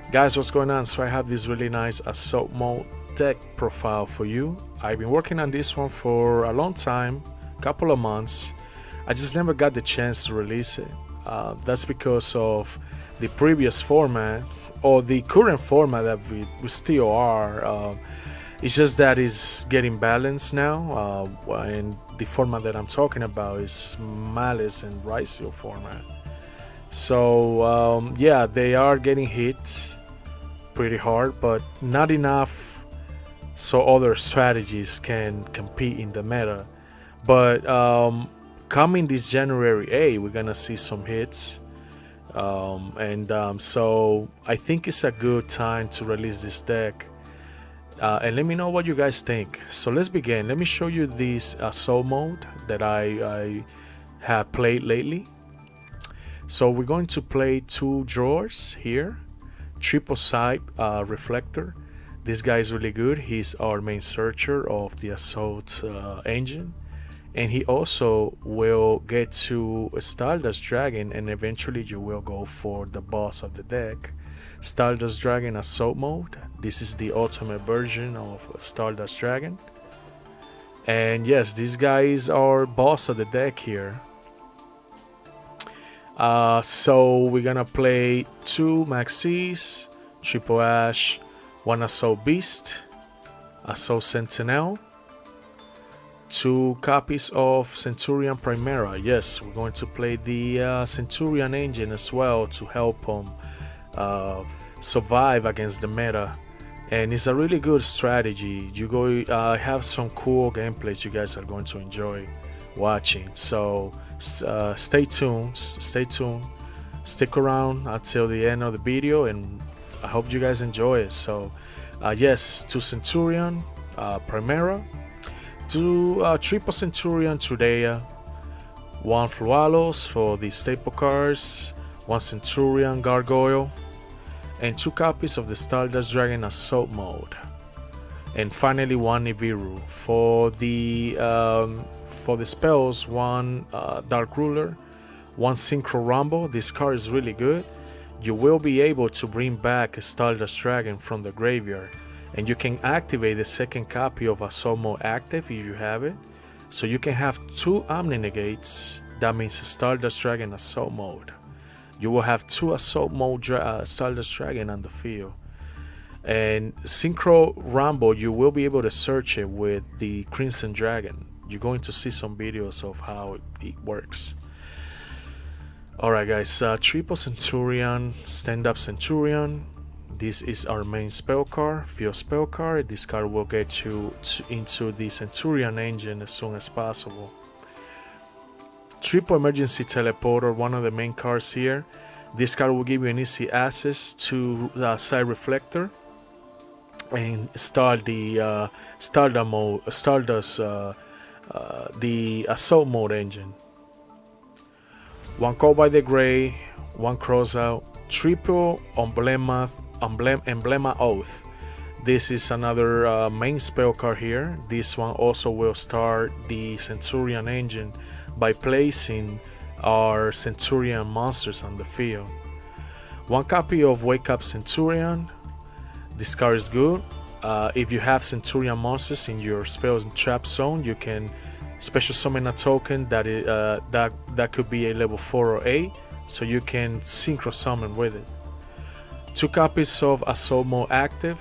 Guys, what's going on? So I have this really nice assault mode deck profile for you. I've been working on this one for a long time, couple of months. I just never got the chance to release it. That's because of the previous format or the current format that we still are. It's just that it's getting balanced now, and the format that I'm talking about is Malice and Ryzio format. So yeah, they are getting hit pretty hard, but not enough so other strategies can compete in the meta. But coming this January 8, we're gonna see some hits, and so I think it's a good time to release this deck. And let me know what you guys think. So let's begin. Let me show you this assault mode that I have played lately. So we're going to play two drawers here, triple side reflector. This guy is really good. He's our main searcher of the assault engine, and he also will get to Stardust Dragon, and eventually you will go for the boss of the deck, Stardust Dragon assault mode. This is the ultimate version of Stardust Dragon, and yes, this guy is our boss of the deck here. So we're gonna play two Maxis, triple Ash, one Assault Beast, Assault Sentinel, two copies of Centurion Primera. Yes, we're going to play the Centurion Engine as well to help him survive against the meta. And it's a really good strategy. You go have some cool gameplays you guys are going to enjoy watching. So stay tuned, stick around until the end of the video, and I hope you guys enjoy it. So yes, to Centurion Primera, to triple Centurion Trudea, one Flualos for the staple cards, one Centurion Gargoyle, and two copies of the Stardust Dragon Assault mode, and finally one Nibiru for the spells. One Dark Ruler, one Synchro Rumble. This card is really good. You will be able to bring back a Stardust Dragon from the graveyard, and you can activate the second copy of Assault mode active if you have it. So you can have two Omni Negates. That means Stardust Dragon Assault mode. You will have two Assault mode Stardust Dragon on the field. And Synchro Rumble, you will be able to search it with the Crimson Dragon. You're going to see some videos of how it works. Alright guys, triple Centurion, stand up Centurion. This is our main spell card, field spell card. This card will get you into the Centurion Engine as soon as possible. Triple emergency teleporter, one of the main cards here. This card will give you an easy access to the side reflector and start the the assault mode engine. One call by the gray, one cross out, triple emblema oath. This is another main spell card here. This one also will start the Centurion engine by placing our Centurion monsters on the field. One copy of Wake Up Centurion. This card is good. If you have Centurion monsters in your spells and trap zone, you can special summon a token that could be a level 4 or 8, so you can synchro summon with it. Two copies of Assault mode active.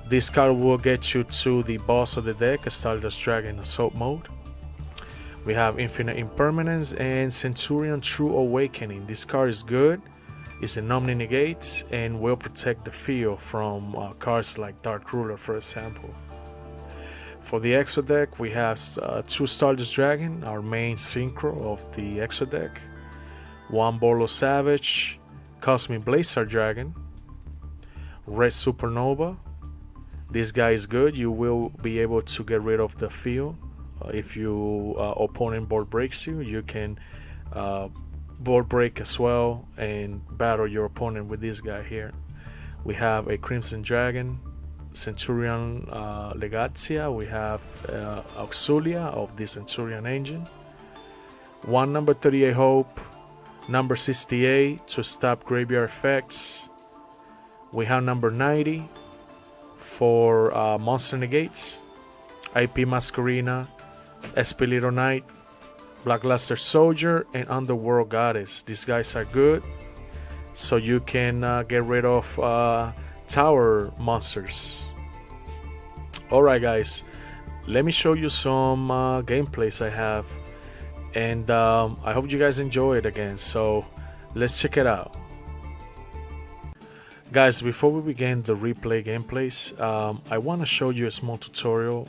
This card will get you to the boss of the deck, Stardust Dragon Assault mode. We have Infinite Impermanence and Centurion True Awakening. This card is good. It's an Omni Negates and will protect the field from cards like Dark Ruler, for example. For the extra deck, we have two Stardust Dragon, our main synchro of the extra deck. One Borlo Savage, Cosmic Blazer Dragon, Red Supernova. This guy is good. You will be able to get rid of the field. If your opponent board breaks you, you can board break as well and battle your opponent with this guy here. We have a Crimson Dragon, Centurion Legacia. We have Auxilia of the Centurion Engine. One number 38 Hope, number 68 to stop graveyard effects. We have number 90 for Monster Negates, IP Masquerina, Espilito Knight, Blackluster Soldier, and Underworld Goddess. These guys are good, so you can get rid of tower monsters. Alright guys, let me show you some gameplays I have, and I hope you guys enjoy it again, so let's check it out. Guys, before we begin the replay gameplays, I want to show you a small tutorial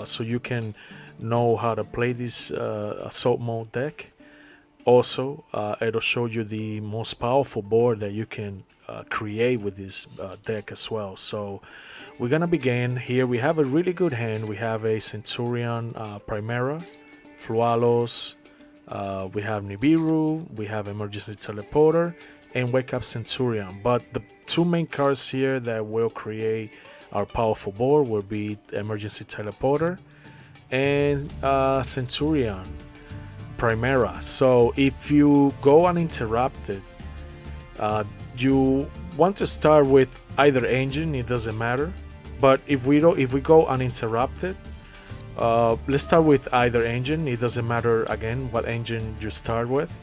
so you can know how to play this assault mode deck. Also, it'll show you the most powerful board that you can create with this deck as well. So we're gonna begin here. We have a really good hand. We have a Centurion Primera, Flualos, we have Nibiru, we have Emergency Teleporter, and Wake Up Centurion. But the two main cards here that will create our powerful board will be Emergency Teleporter and Centurion Primera. So if you go uninterrupted, you want to start with either engine, it doesn't matter. But if we go uninterrupted, let's start with either engine, it doesn't matter again what engine you start with.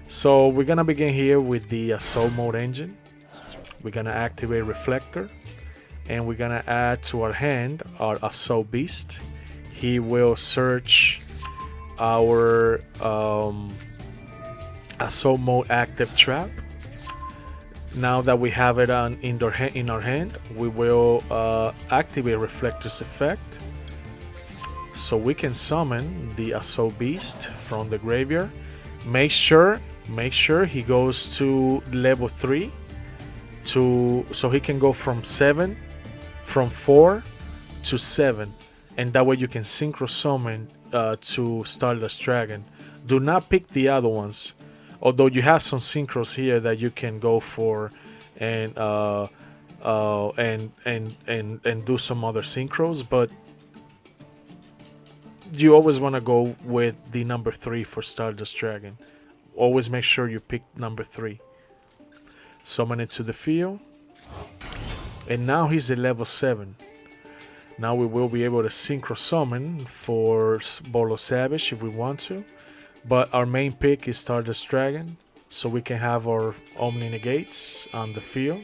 So we're gonna begin here with the assault mode engine. We're gonna activate Reflector, and we're gonna add to our hand our assault beast. He will search our assault mode active trap. Now that we have it in our hand, we will activate Reflector's effect, so we can summon the assault beast from the graveyard. Make sure he goes to level 3 so he can go from 4 to 7, and that way you can synchro summon to Stardust Dragon. Do not pick the other ones, although you have some synchros here that you can go for and do some other synchros, but you always want to go with the number 3 for Stardust Dragon. Always make sure you pick number 3. Summon it to the field, and now he's at level 7. Now we will be able to synchro summon for Bolo Savage if we want to, but our main pick is Stardust Dragon, so we can have our Omni Negates on the field.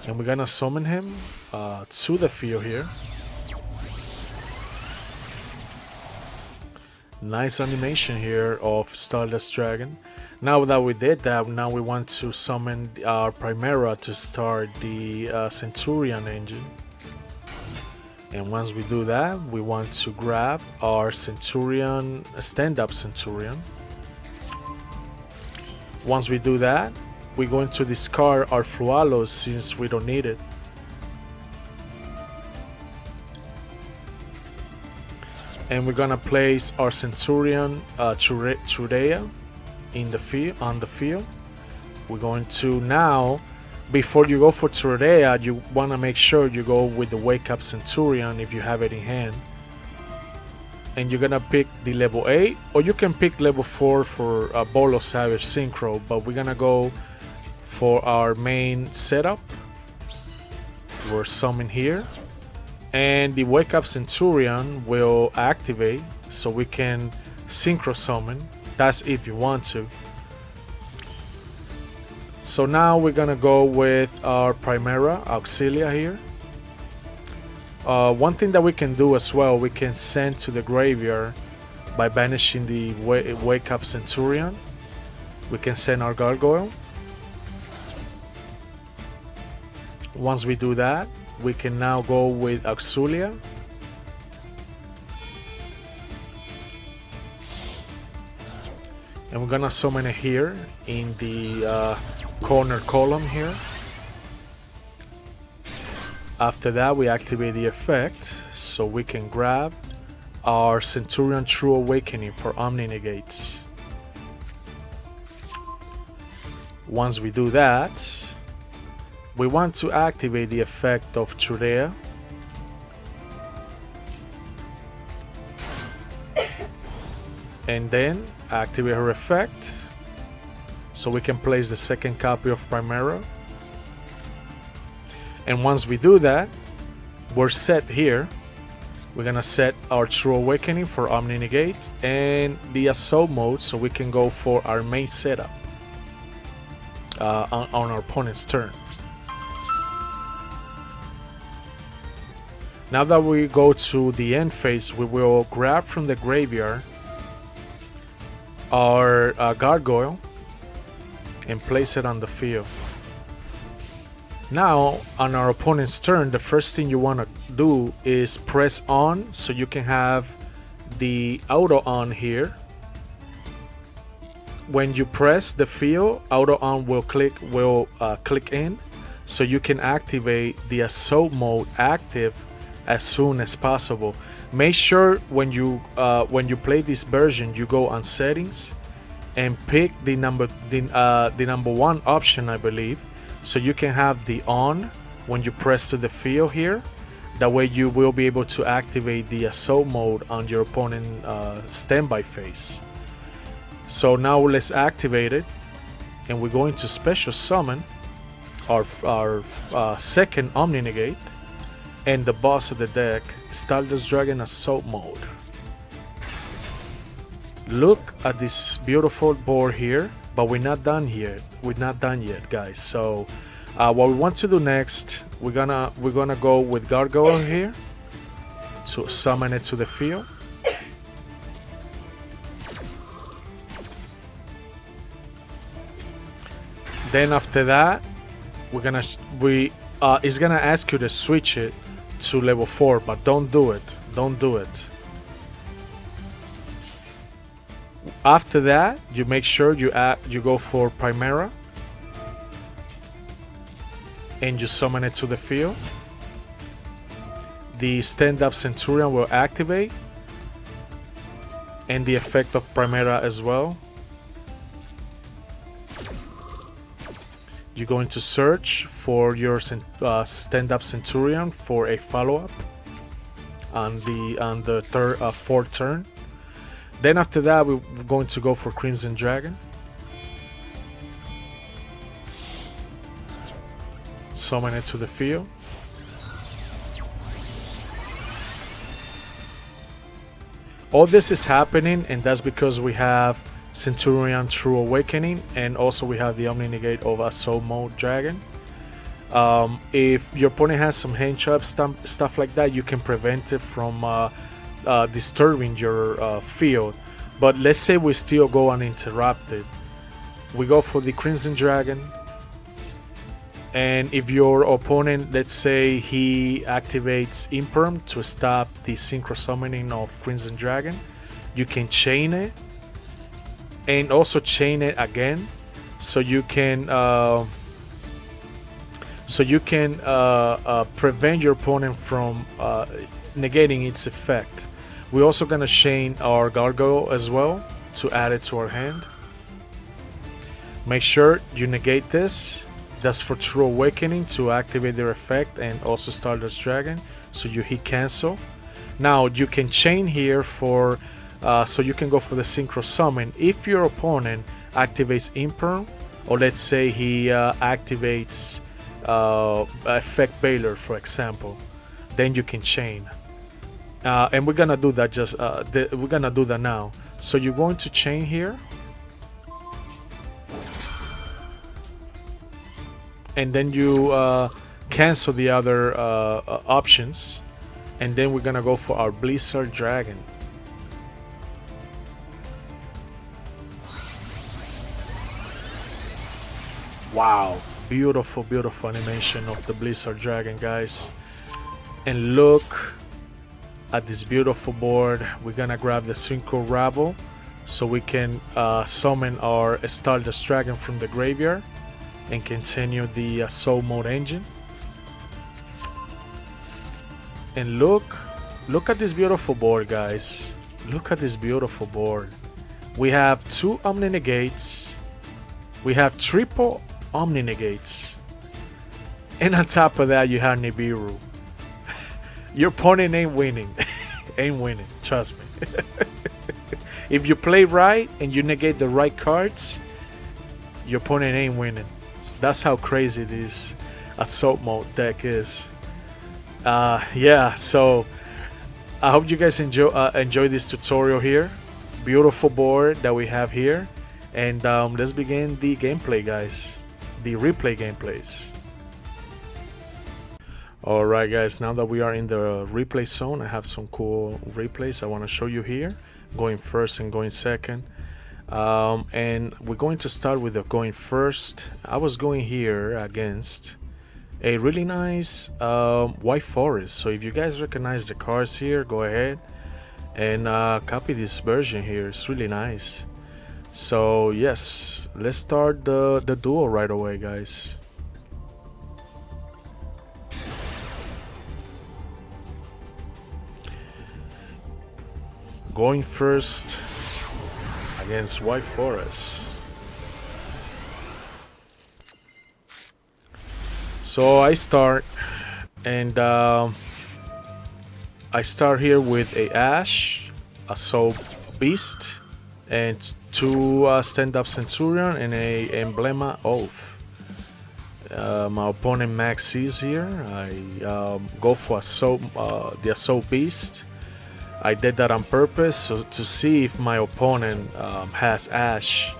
And we're gonna summon him to the field here. Nice animation here of Stardust Dragon. Now that we did that, now we want to summon our Primera to start the Centurion Engine. And once we do that, we want to grab our Centurion, stand-up Centurion. Once we do that, we're going to discard our Flualos since we don't need it. And we're gonna place our Centurion Trudea in the field, on the field. We're going to now, before you go for Trudea, you want to make sure you go with the Wake Up Centurion if you have it in hand. And you're gonna pick the level 8, or you can pick level 4 for a Bolo Savage Synchro, but we're gonna go for our main setup. We're summoned here, and the Wake Up Centurion will activate, so we can synchro summon. That's if you want to. So now we're gonna go with our Primera Auxilia here. One thing that we can do as well, we can send to the graveyard by banishing the Wake Up Centurion. We can send our Gargoyle. Once we do that, we can now go with Auxilia. And we're gonna summon it here in the corner column here. After that, we activate the effect, so we can grab our Centurion True Awakening for Omni Negates. Once we do that, we want to activate the effect of Trudea. And then activate her effect, so we can place the second copy of Primera. And once we do that, we're set here. We're gonna set our True Awakening for Omni Negate and the Assault mode so we can go for our main setup on our opponent's turn. Now that we go to the end phase, we will grab from the graveyard our Gargoyle and place it on the field. Now, on our opponent's turn, the first thing you want to do is press on so you can have the auto on here. When you press the field, auto on will click in, so you can activate the assault mode active as soon as possible. Make sure when you play this version, you go on settings and pick the number one option, I believe, so you can have the on when you press to the field here. That way you will be able to activate the assault mode on your opponent standby phase. So now let's activate it, and we're going to special summon our second Omni Negate and the boss of the deck, Stardust Dragon Assault mode. Look at this beautiful board here, but we're not done here. We're not done yet, guys. So what we want to do next, we're gonna go with Gargoyle here to summon it to the field. Then after that, it's gonna ask you to switch it to level 4, but don't do it. Don't do it. After that, you make sure you go for Primera and you summon it to the field. The stand-up Centurion will activate, and the effect of Primera as well. You're going to search for your stand-up Centurion for a follow-up on the fourth turn. Then after that, we're going to go for Crimson Dragon. Summon it to the field. All this is happening, and that's because we have Centurion True Awakening, and also we have the Omni Negate of Assault Mode Dragon. If your opponent has some hand trap stuff like that, you can prevent it from disturbing your field. But let's say we still go uninterrupted. We go for the Crimson Dragon, and if your opponent, let's say he activates Imperm to stop the synchro summoning of Crimson Dragon, you can chain it and also chain it again, so you can prevent your opponent from negating its effect. We're also gonna chain our Gargoyle as well to add it to our hand. Make sure you negate this. That's for True Awakening to activate their effect, and also Stardust Dragon, so you hit cancel. Now you can chain here for so you can go for the synchro summon if your opponent activates Imperm, or let's say he activates effect Baylor, for example. Then you can chain, and we're gonna do that. We're gonna do that now. So you're going to chain here, and then you cancel the other options, and then we're gonna go for our Blizzard Dragon. Wow, beautiful, beautiful animation of the Blizzard Dragon, guys. And look at this beautiful board. We're gonna grab the Synchro Rabble so we can summon our Stardust Dragon from the graveyard and continue the Assault Mode Engine. And look at this beautiful board, guys. Look at this beautiful board. We have 2 Omni Negates. We have triple Omni Negates, and on top of that you have Nibiru. Your opponent ain't winning. Ain't winning, trust me. If you play right and you negate the right cards, your opponent ain't winning. That's how crazy it is. assault mode deck is. Yeah, so I hope you guys enjoy this tutorial here. Beautiful board that we have here, and let's begin the gameplay, guys. The replay gameplays. Alright guys, now that we are in the replay zone, I have some cool replays I want to show you here, going first and going second. And we're going to start with the going first. I was going here against a really nice white forest, so if you guys recognize the cards here, go ahead and copy this version here. It's really nice. So yes, let's start the duel right away, guys. Going first against White Forest. So I start, and I start here with a Ash, a Soul Beast, and two stand-up Centurion and a Emblema Oath. My opponent maxes here. I go for the Assault Beast. I did that on purpose to see if my opponent has Ash.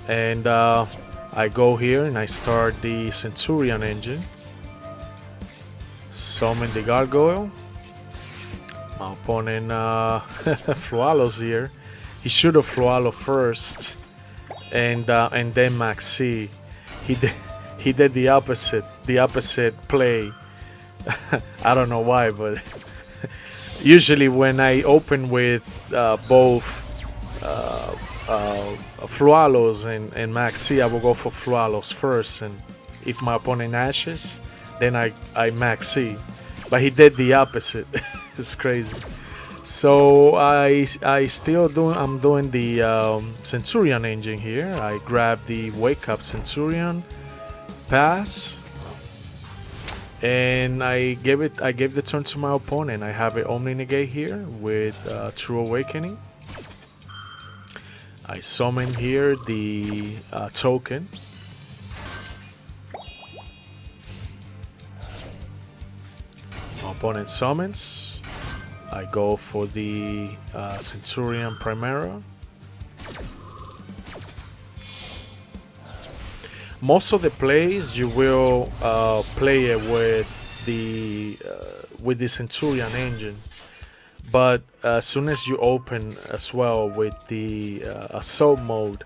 And I go here and I start the Centurion Engine. Summon the Gargoyle. My opponent Flualos here. He should have Flualo first, and then Maxi. He did the opposite play. I don't know why, but usually when I open with both Flualos and Maxi, I will go for Flualos first, and if my opponent ashes, then I Maxi. But he did the opposite. It's crazy. So I'm doing the Centurion Engine here. I grab the Wake Up Centurion, pass, and I gave the turn to my opponent. I have an Omni Negate here with True Awakening. I summon here the token. My opponent summons. I go for the Centurion Primera. Most of the plays you will play it with the Centurion Engine, but as soon as you open as well with the Assault mode,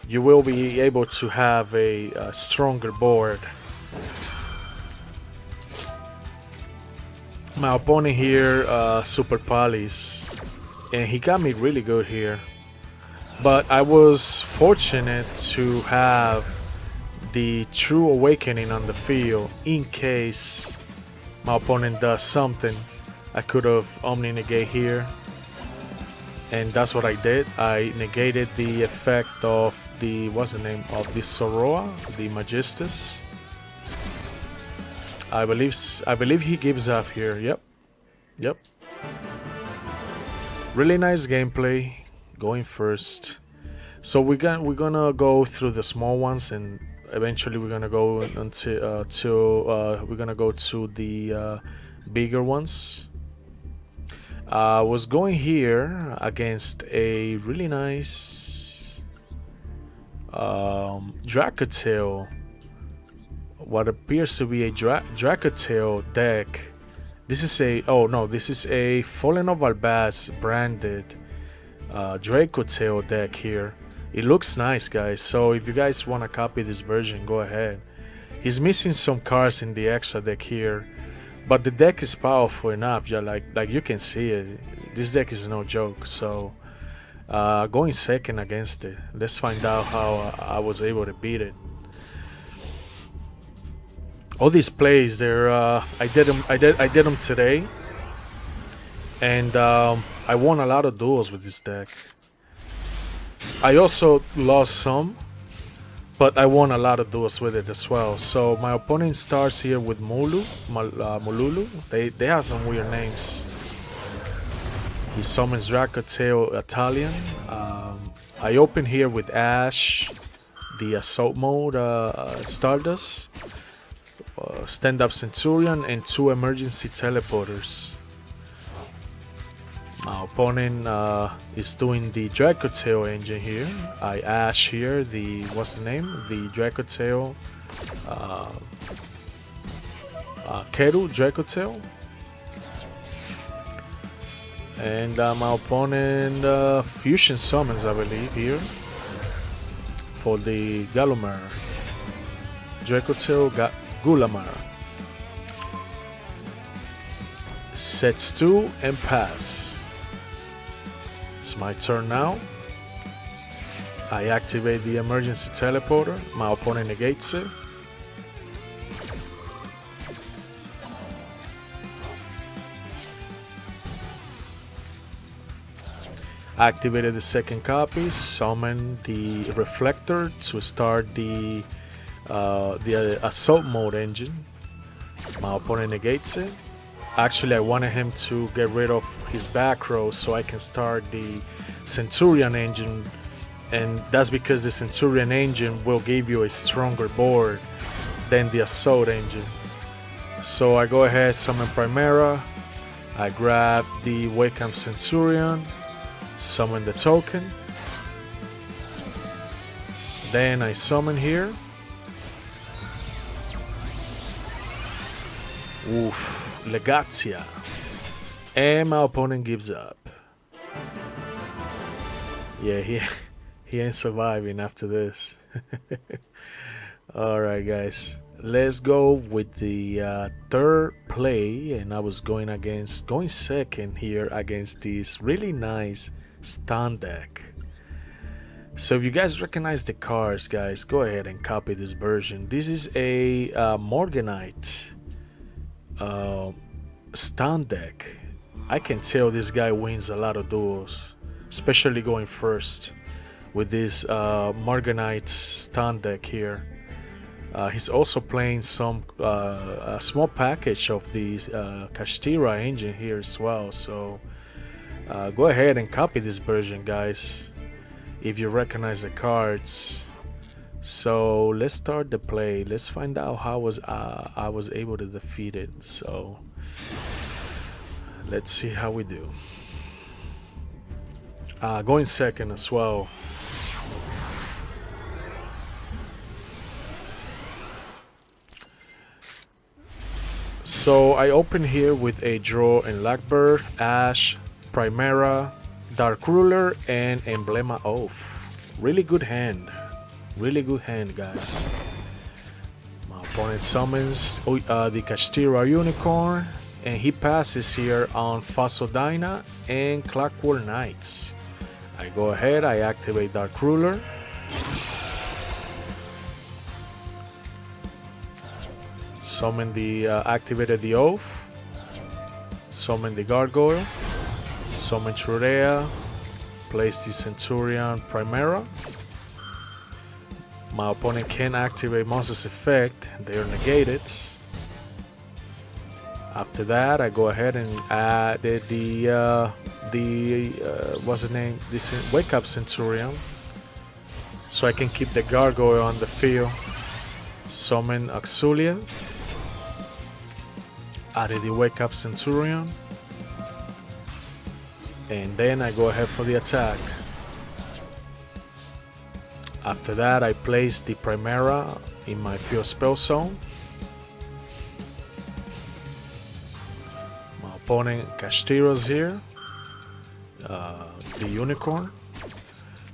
you will be able to have a stronger board. My opponent here Super Polys, and he got me really good here, but I was fortunate to have the True Awakening on the field in case my opponent does something. I could have Omni Negate here, and that's what I did. I negated the effect of the, what's the name of the Soroa, the Magistus. I believe he gives up here. Yep. Really nice gameplay. Going first. So we're gonna go through the small ones, and eventually we're gonna go to the bigger ones. I was going here against a really nice Dracutail. What appears to be a Dracutail deck. This is a Fallen of Albaz branded Dracutail deck here. It looks nice, guys, so if you guys want to copy this version, go ahead. He's missing some cards in the extra deck here, but the deck is powerful enough. Yeah, like you can see it. This deck is no joke. So going second against it. Let's find out how I was able to beat it. All these plays, I did them today, and I won a lot of duels with this deck. I also lost some, but I won a lot of duels with it as well. So my opponent starts here with Mululu. They have some weird names. He summons Dracutail Italian. I open here with Ash, the Assault mode Stardust. stand-up Centurion and 2 emergency teleporters. My opponent is doing the Dracotail engine here. I Ash here the what's the name? The Dracotail Keru Dracotail. And my opponent fusion summons, I believe, here for the Galumar. Dracotail Gulamar. Sets 2 and pass. It's my turn now. I activate the emergency teleporter. My opponent negates it. Activated the second copy, summon the reflector to start the assault mode engine. My opponent negates it. Actually, I wanted him to get rid of his back row so I can start the Centurion engine, and that's because the Centurion engine will give you a stronger board than the assault engine. So I go ahead, summon Primera. I grab the Wake Up Centurion, summon the token. Then I summon here. Oof. Legatia, and my opponent gives up. Yeah, he ain't surviving after this. Alright guys, let's go with the third play, and I was going second here against this really nice stand deck. So if you guys recognize the cards, guys, go ahead and copy this version. This is a Morganite stand deck. I can tell this guy wins a lot of duels, especially going first with this Morganite stand deck here. He's also playing some a small package of the Kashtira engine here as well. So go ahead and copy this version, guys, if you recognize the cards. So let's start the play. Let's find out how I was able to defeat it. So let's see how we do. Going second as well. So I open here with a draw and Blackbird, Ash, Primera, Dark Ruler, and Emblema Oath. Really good hand. Really good hand, guys. My opponent summons the Kashtira Unicorn, and he passes here on Fasodina and Clockwork Knights. I go ahead, I activate Dark Ruler. Summon the activated the Oath. Summon the Gargoyle. Summon Trurea. Place the Centurion Primera. My opponent can activate Monster's Effect, they are negated. After that, I go ahead and add the what's the name? This Wake Up Centurion, so I can keep the Gargoyle on the field. Summon Axulia. Added the Wake Up Centurion, and then I go ahead for the attack. After that, I place the Primera in my field spell zone. My opponent Kashtira's here, the Unicorn.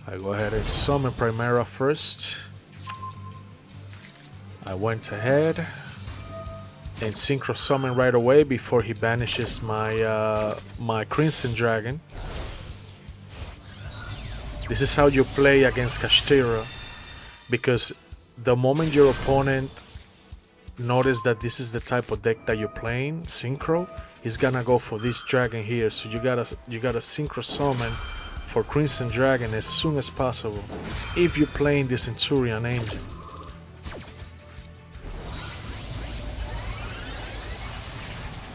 I go ahead and summon Primera first. I went ahead and synchro summon right away before he banishes my my Crimson Dragon. This is how you play against Kashtira, because the moment your opponent notice that this is the type of deck that you're playing, synchro, he's gonna go for this dragon here. So you gotta synchro summon for Crimson Dragon as soon as possible if you're playing the Centurion Engine.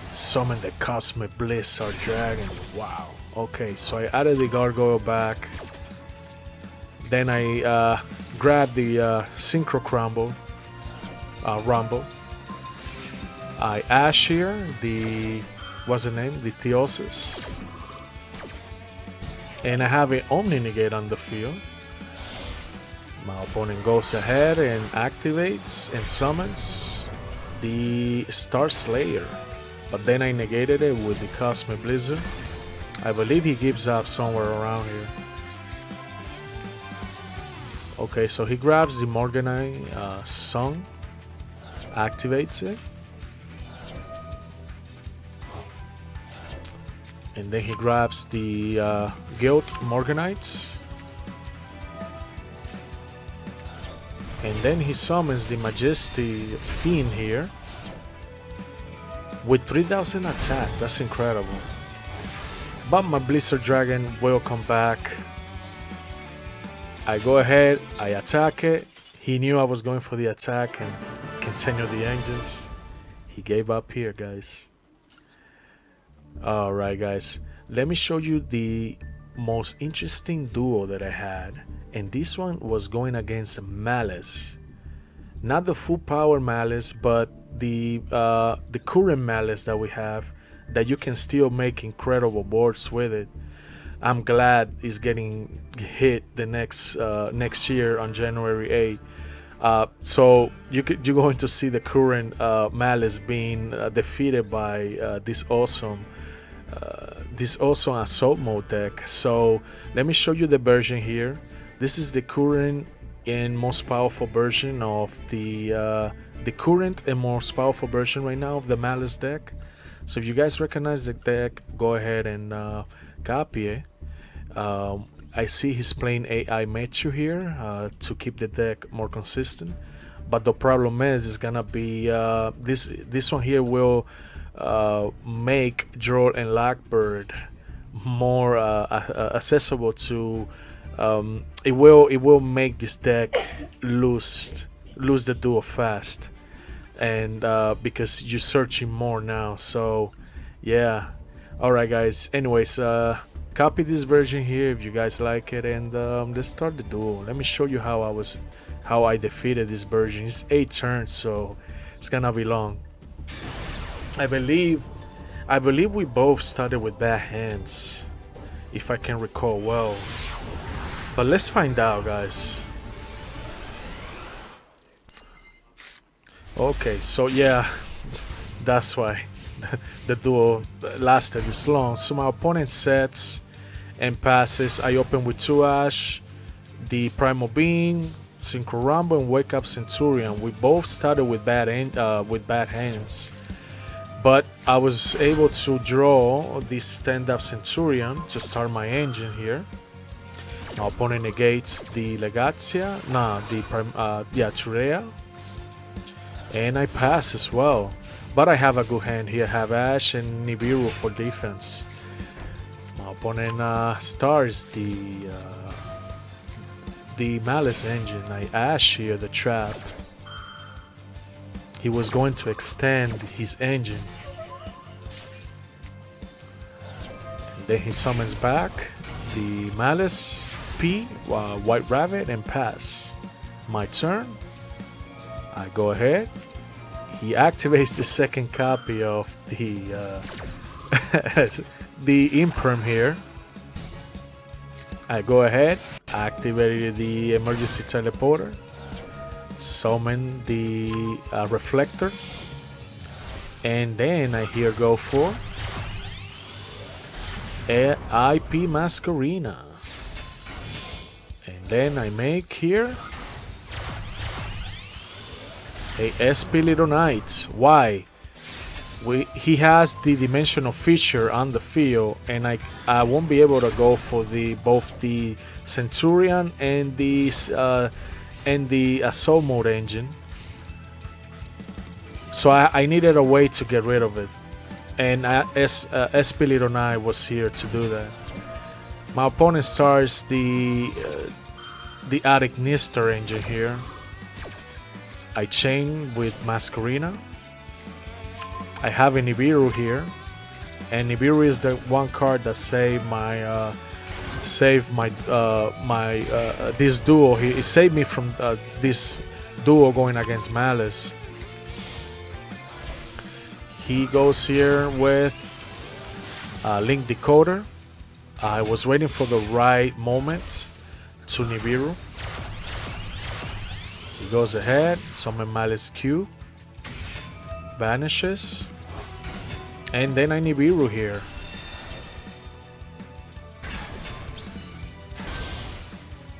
Summon the Cosmic Blizzard Dragon. Wow. Okay, so I added the Gargoyle back. Then I grabbed the Synchro Rumble. I Ash here, the, what's the name? The Theosis. And I have an Omni Negate on the field. My opponent goes ahead and activates and summons the Star Slayer. But then I negated it with the Cosmic Blizzard. I believe he gives up somewhere around here. Okay, so he grabs the Morganite Song, activates it. And then he grabs the Guild Morganites. And then he summons the Majesty Fiend here. With 3000 attack, that's incredible. But my Blizzard Dragon will come back. I go ahead, I attack it. He knew I was going for the attack and continue the engines. He gave up here, guys. Alright, guys. Let me show you the most interesting duo that I had. And this one was going against Malice. Not the full power Malice, but the current Malice that we have, that you can still make incredible boards with it. I'm glad it's getting hit the next year on January 8th. So you're going to see the current Malice being defeated by this awesome assault mode deck. So let me show you the version here. This is the current and most powerful version of the current and most powerful version right now of the Malice deck. So if you guys recognize the deck, go ahead and copy it. I see he's playing AI Metro here to keep the deck more consistent. But the problem is, it's gonna be this one here will make Duel and Blackbird more accessible to. It will make this deck lose the duel fast, and because you're searching more now. So yeah, all right, guys. Anyways, copy this version here if you guys like it, and let's start the duel. Let me show you how I defeated this version. It's 8 turns, so it's gonna be long. I believe we both started with bad hands, if I can recall well. But let's find out, guys. Okay, so yeah, that's why the duel lasted this long. So my opponent sets and passes. I open with 2 Ash, the Primal Being, Synchro Rumble, and Wake Up Centurion. We both started with bad hands, but I was able to draw this stand-up Centurion to start my engine here. My opponent negates the Legacia, Turea, and I pass as well. But I have a good hand here. I have Ash and Nibiru for defense. My opponent stars the Malice engine. I Ash here the trap. He was going to extend his engine. And then he summons back the Malice P, White Rabbit, and pass. My turn. I go ahead. He activates the second copy of the the Imperm here. I go ahead, activated the emergency teleporter, summon the reflector, and then I here go for a IP Masquerina. And then I make here a SP Little Knight. Why? He has the dimensional feature on the field, and I won't be able to go for both the Centurion and the Assault Mode engine. So I needed a way to get rid of it, and SP Little Knight was here to do that. My opponent starts the Attic Nister engine here. I chain with Masquerina. I have a Nibiru here, and Nibiru is the one card that saved this duel. He saved me from this duel going against Malice. He goes here with Link Decoder. I was waiting for the right moment to Nibiru. He goes ahead, summon Malice Q, vanishes, and then I Nibiru here.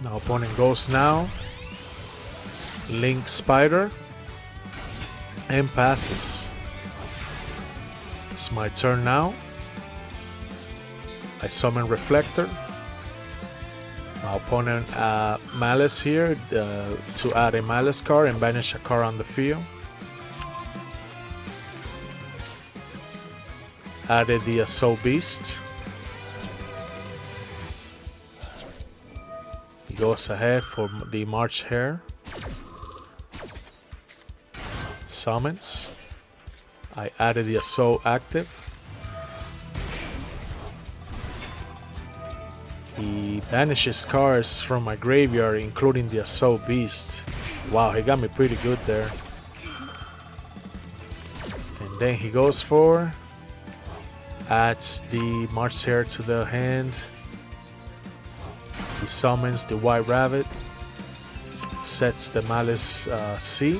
Now opponent goes now, Link Spider, and passes. It's my turn now. I summon Reflector. My opponent Malice here to add a Malice card and banish a card on the field. Added the Assault Beast. He goes ahead for the March Hare. Summons. I added the Assault active. He banishes cards from my graveyard, including the Assault Beast. Wow, he got me pretty good there. And then he goes for, adds the March Hare to the hand. He summons the White Rabbit, sets the Malice C.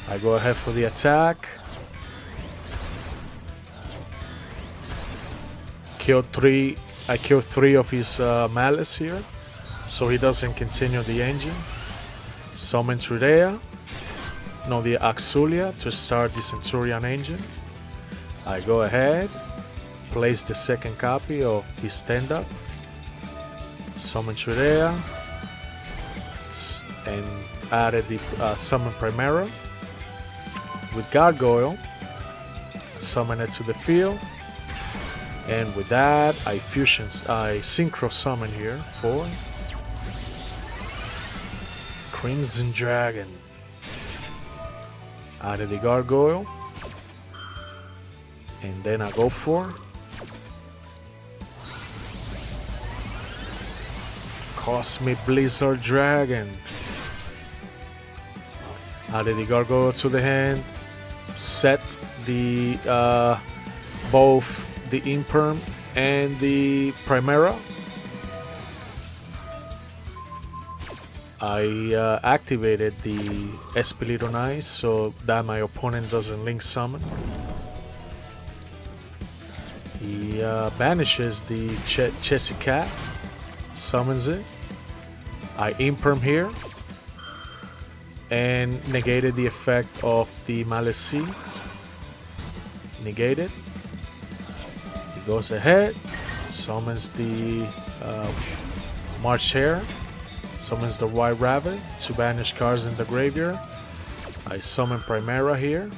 I go ahead for the attack. I kill 3 of his Malice here, so he doesn't continue the engine. Summon Trudea, no, the Axulia to start the Centurion Engine. I go ahead, place the second copy of the stand-up. Summon Trudea, and added the Summon Primera. With Gargoyle, summon it to the field. And with that, I synchro summon here for Crimson Dragon. Added the Gargoyle. And then I go for Cosmic Blizzard Dragon. Added the Gargoyle to the hand. Set the both the Imperm and the Primera. I activated the Espiritu Knight so that my opponent doesn't link summon. He banishes the Chessy Cat, summons it. I Imperm here and negated the effect of the Malice C. Negated. He goes ahead, summons the March Hare, summons the White Rabbit to banish cards in the graveyard. I summon Primera here.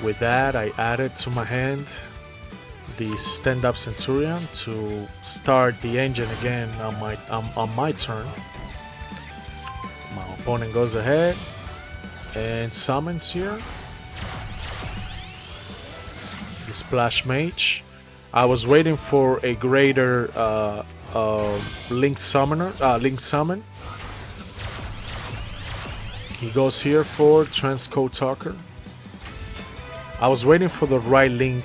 With that, I added to my hand the stand-up Centurion to start the engine again on my turn. My opponent goes ahead and summons here the Splash Mage. I was waiting for a greater Link Summon. He goes here for Transcode Talker. I was waiting for the right link,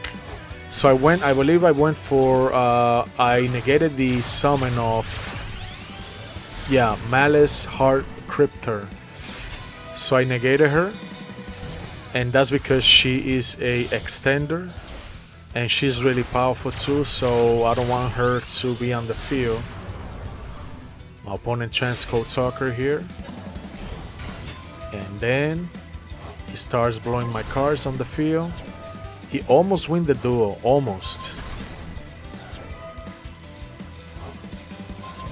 so I believe I went for I negated the summon of Malice Heart Cryptor. So I negated her, and that's because she is a extender and she's really powerful too, so I don't want her to be on the field. My opponent Transcode Talker here, and then he starts blowing my cards on the field. He almost wins the duel, almost.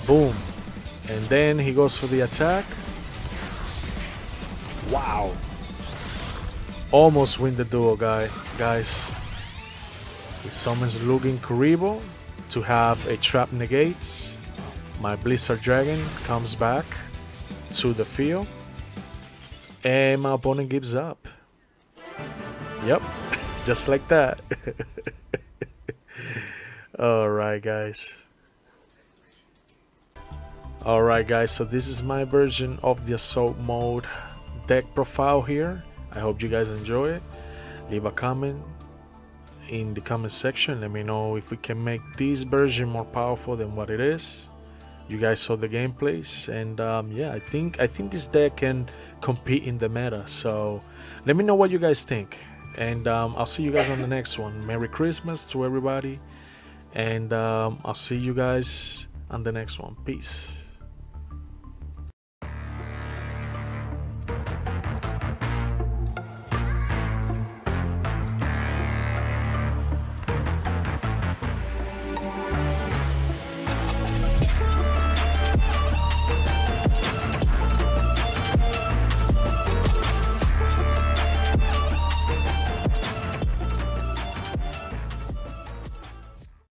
Boom. And then he goes for the attack. Wow. Almost win the duel, guys. He summons Lugin Kuribo to have a trap negates. My Blizzard Dragon comes back to the field. And my opponent gives up. Yep, just like that. Alright, guys. Alright guys, so this is my version of the assault mode deck profile here. I hope you guys enjoy it. Leave a comment in the comment section. Let me know if we can make this version more powerful than what it is. You guys saw the gameplays, and yeah, I think this deck can compete in the meta. So let me know what you guys think, and I'll see you guys on the next one. Merry Christmas to everybody, and I'll see you guys on the next one. Peace.